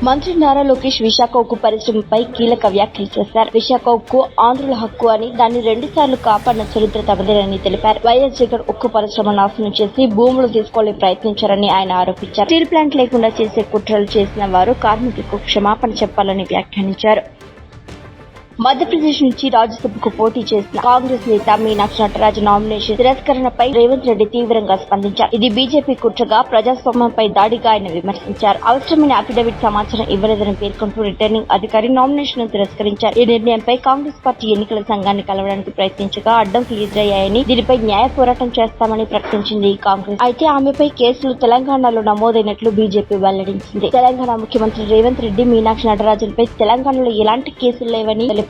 మంత్రి నారా లోకేష్ విశాఖ ఉక్కు పరిశ్రమపై కీలక వ్యాఖ్యలు చేశారు. విశాఖ ఉక్కు ఆంధ్రుల హక్కు అని, దాన్ని 2 సార్లు కాపాడిన చరిత్ర తమదేనని తెలిపారు. వైఎస్ జగన్ ఉక్కు పరిశ్రమ నాశనం చేసి భూములు తీసుకోవాలని ప్రయత్నించారని ఆయన ఆరోపించారు. స్టీల్ ప్లాంట్ లేకుండా చేసే కుట్రలు చేసిన వారు కార్మికులకు క్షమాపణ చెప్పాలని వ్యాఖ్యానించారు. మధ్యప్రదేశ్ నుంచి రాజ్యసభకు పోటీ చేసిన కాంగ్రెస్ నేత మీనాక్షి నటరాజన్ నామినేషన్ తిరస్కరణపై రేవంత్ రెడ్డి తీవ్రంగా స్పందించారు. ఇది బీజేపీ కుట్రగా, ప్రజాస్వామ్యంపై దాడిగా ఆయన విమర్శించారు. అవసరమైన అఫిడవిట్ సమాచారం ఇవ్వలేదని పేర్కొంటూ రిటర్నింగ్ అధికారి నామినేషన్ తిరస్కరించారు. ఈ నిర్ణయంపై కాంగ్రెస్ పార్టీ ఎన్నికల సంఘాన్ని కలవడానికి ప్రయత్నించగా అడ్డంకులు ఎదురయ్యాయని, దీనిపై న్యాయ పోరాటం చేస్తామని ప్రకటించింది కాంగ్రెస్. అయితే ఆమెపై కేసులు తెలంగాణలో నమోదైనట్లు బీజేపీ వెల్లడించింది. తెలంగాణ ముఖ్యమంత్రి రేవంత్ రెడ్డి మీనాక్షి నటరాజన్ పై తెలంగాణలో ఎలాంటి కేసులు లేవని తెలిపారు.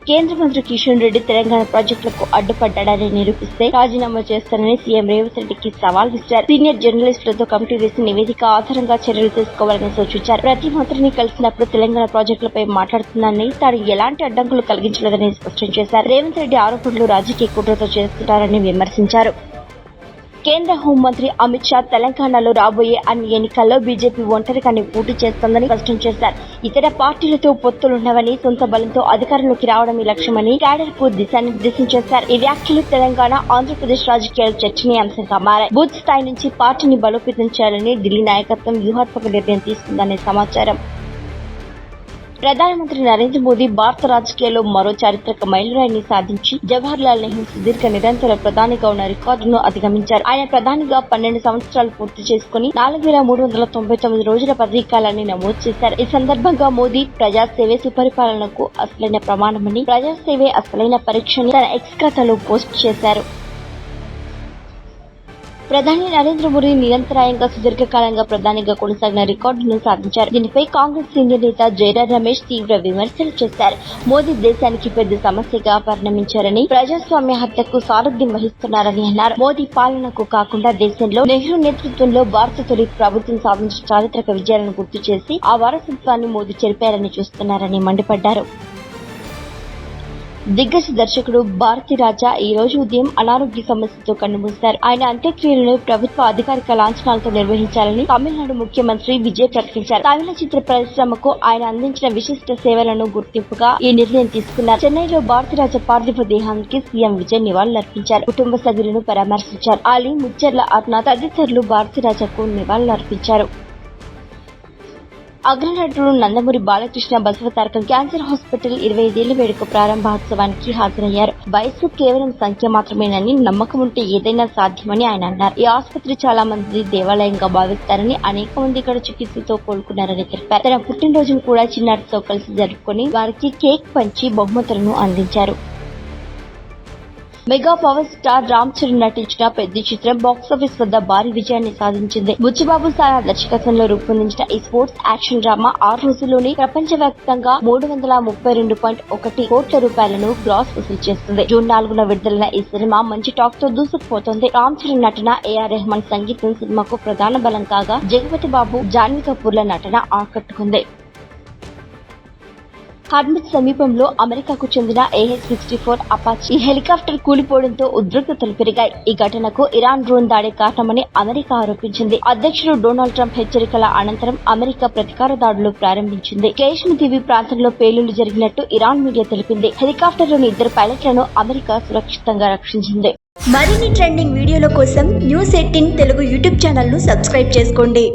కేంద్ర మంత్రి కిషన్ రెడ్డి తెలంగాణ ప్రాజెక్టులకు అడ్డుపడ్డాడని నిరూపిస్తే రాజీనామా చేస్తానని సీఎం రేవంత్ రెడ్డికి సవాల్ విసిరారు. సీనియర్ జర్నలిస్టులతో కమిటీ వేసి నివేదిక ఆధారంగా చర్యలు తీసుకోవాలని సూచించారు. ప్రతి మంత్రిని కలిసినప్పుడు తెలంగాణ ప్రాజెక్టులపై మాట్లాడుతున్నానని, తాను ఎలాంటి అడ్డంకులు కలిగించలేదని స్పష్టం చేశారు. రేవంత్ రెడ్డి ఆరోపణలు రాజకీయ కుట్రతో చేస్తున్నారని విమర్శించారు. కేంద్ర హోంమంత్రి అమిత్ షా తెలంగాణలో రాబోయే అన్ని ఎన్నికల్లో బీజేపీ ఒంటరిగానే పోటీ చేస్తోందని స్పష్టం చేశారు. ఇతర పార్టీలతో పొత్తులున్నవని, సొంత బలంతో అధికారంలోకి రావడమే లక్ష్యమని క్యాడర్కు దిశానిర్దేశం చేశారు. ఈ వ్యాఖ్యలు తెలంగాణ, ఆంధ్రప్రదేశ్ రాజకీయాలు చర్చనీయాంశంగా మారాయి. బూత్ స్థాయి నుంచి పార్టీని బలోపేతం చేయాలని ఢిల్లీ నాయకత్వం వ్యూహాత్మక నిర్ణయం తీసుకుందనే సమాచారం. ప్రధానమంత్రి నరేంద్ర మోదీ భారత రాజకీయాల్లో మరో చారిత్రక మైలురాయిని సాధించి జవహర్ లాల్ నెహ్రూ సుదీర్ఘ నిరంతర ప్రధానిగా ఉన్న రికార్డును అధిగమించారు. ఆయన ప్రధానిగా 12 సంవత్సరాలు పూర్తి చేసుకుని 4399 రోజుల పదవీకాలాన్ని నమోదు చేశారు. ఈ సందర్భంగా మోదీ ప్రజాసేవే సుపరిపాలనకు అసలైన ప్రమాణమని, ప్రజాసేవే అసలైన పరీక్షని తన ఎక్స్ ఖాతాలో పోస్ట్ చేశారు. ప్రధాని నరేంద్ర మోదీ నిరంతరాయంగా సుదీర్ఘకాలంగా ప్రధానిగా కొనసాగిన రికార్డును సాధించారు. దీనిపై కాంగ్రెస్ సీనియర్ నేత జయరాం రమేష్ తీవ్ర విమర్శలు చేశారు. మోదీ దేశానికి పెద్ద సమస్యగా పరిణమించారని, ప్రజాస్వామ్య హత్యకు సారథ్యం వహిస్తున్నారని అన్నారు. మోదీ పాలనకు కాకుండా దేశంలో నెహ్రూ నేతృత్వంలో భారత తొలి ప్రభుత్వం సాధించిన చారిత్రక విజయాలను గుర్తు చేసి ఆ వారసత్వాన్ని మోదీ చెరిపారని చూస్తున్నారని మండిపడ్డారు. దిగ్గజ దర్శకుడు భారతీరాజా ఈ రోజు ఉదయం అనారోగ్య సమస్యతో కన్నుమూశారు. ఆయన అంత్యక్రియలను ప్రభుత్వ అధికారిక లాంఛనాలతో నిర్వహించాలని తమిళనాడు ముఖ్యమంత్రి విజయ్ ప్రకటించారు. తమిళ చిత్ర పరిశ్రమకు ఆయన అందించిన విశిష్ట సేవలను గుర్తింపుగా ఈ నిర్ణయం తీసుకున్నారు. చెన్నైలో భారతీరాజా పార్థివ దేహానికి సీఎం విజయ్ నివాళులర్పించారు. కుటుంబ సభ్యులను పరామర్శించారు. ఆలీ, ముచ్చెర్ల అర్నాథ్ తదితరులు భారతీరాజాకు నివాళులర్పించారు. అగ్రనటుడు నందమూరి బాలకృష్ణ బసవతారకం క్యాన్సర్ హాస్పిటల్ 25 ఏళ్ల వేడుక ప్రారంభోత్సవానికి హాజరయ్యారు. వయస్సు కేవలం సంఖ్య మాత్రమేనని, నమ్మకం ఉంటే ఏదైనా సాధ్యమని ఆయన అన్నారు. ఈ ఆసుపత్రి చాలా మంది దేవాలయంగా భావిస్తారని, అనేక మంది ఇక్కడ చికిత్సతో కోలుకున్నారని తెలిపారు. తన పుట్టినరోజును కూడా చిన్నారితో కలిసి జరుపుకుని వారికి కేక్ పంచి బహుమతులను అందించారు. Mega power star Ram Charan నటించిన పెద్ద చిత్రం బాక్సాఫీస్ వద్ద భారీ విజయాన్ని సాధించింది. బుచ్చిబాబు సారా దర్శకత్వంలో రూపొందించిన ఈ స్పోర్ట్స్ యాక్షన్ డ్రామా 6 రోజుల్లోనే ప్రపంచవ్యాప్తంగా 332.1 కోట్ల రూపాయలను గ్రాస్ వసూలు చేస్తుంది. జూన్ 4న విడుదలైన ఈ సినిమా మంచి టాక్ తో దూసుకుపోతోంది. రామ్ చరణ్ నటన, ఏఆర్ రెహమాన్ సంగీతం సినిమాకు ప్రధాన బలం కాగా జగపతి బాబు, జాన్వీ కపూర్ల నటన ఆకట్టుకుంది. హర్ముజ్ సమీపంలో అమెరికాకు చెందిన AH-64 అపాచీ హెలికాప్టర్ కూలిపోవడంతో ఉద్రిక్తతలు పెరిగాయి. ఈ ఘటనకు ఇరాన్ డ్రోన్ దాడే కారణమని అమెరికా ఆరోపించింది. అధ్యక్షుడు డొనాల్డ్ ట్రంప్ హెచ్చరికల అనంతరం అమెరికా ప్రతీకార దాడులు ప్రారంభించింది. కేశ్మీర్ దీవి ప్రాంతంలో పేలుళ్లు జరిగినట్టు ఇరాన్ మీడియా తెలిపింది. హెలికాప్టర్లోని 2 పైలట్లను అమెరికా సురక్షితంగా రక్షించింది. మరిన్ని ట్రెండింగ్ వీడియోల కోసం News18 తెలుగు యూట్యూబ్ ఛానల్ ను సబ్స్క్రైబ్ చేసుకోండి.